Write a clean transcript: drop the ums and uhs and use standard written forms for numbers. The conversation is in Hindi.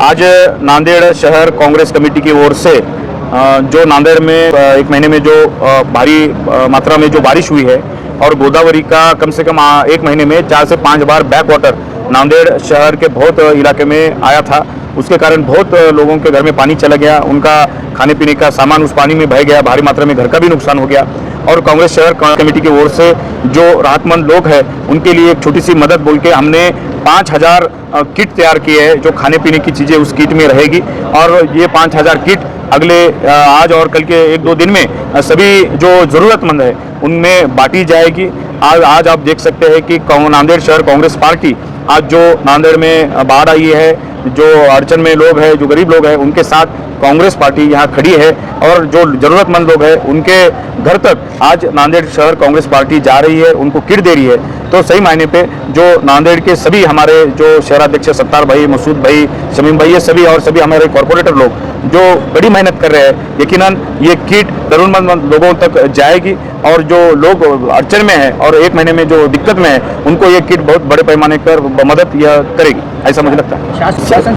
आज नांदेड़ शहर कांग्रेस कमेटी की ओर से जो नांदेड़ में एक महीने में जो भारी मात्रा में जो बारिश हुई है और गोदावरी का कम से कम एक महीने में 4 से 5 बार बैक वाटर नांदेड़ शहर के बहुत इलाके में आया था। उसके कारण बहुत लोगों के घर में पानी चला गया, उनका खाने पीने का सामान उस पानी में बह गया, भारी मात्रा में घर का भी नुकसान हो गया। और कांग्रेस शहर कमेटी की ओर से जो राहतमंद लोग हैं उनके लिए एक छोटी सी मदद बोल के हमने 5000 किट तैयार की है, जो खाने पीने की चीज़ें उस किट में रहेगी। और ये 5000 किट अगले आज और कल के 1-2 दिन में सभी जो ज़रूरतमंद है उनमें बांटी जाएगी। आज आप देख सकते हैं कि नांदेड़ शहर कांग्रेस पार्टी आज जो नांदेड़ में बाढ़ आई है, जो अड़चन में लोग हैं, जो गरीब लोग हैं, उनके साथ कांग्रेस पार्टी यहाँ खड़ी है और जो ज़रूरतमंद लोग हैं उनके घर तक आज नांदेड़ शहर कांग्रेस पार्टी जा रही है, उनको किट दे रही है। तो सही मायने पे जो नांदेड़ के सभी हमारे जो शहराध्यक्ष सत्तार भाई, मसूद भाई, शमीम भाई, ये सभी और सभी हमारे कॉरपोरेटर लोग जो बड़ी मेहनत कर रहे हैं, यकीनन ये किट ज़रूरतमंद लोगों तक जाएगी। और जो लोग अड़चन में है और एक महीने में जो दिक्कत में है उनको ये किट बहुत बड़े पैमाने पर मदद यह करेगी, ऐसा मुझे लगता है।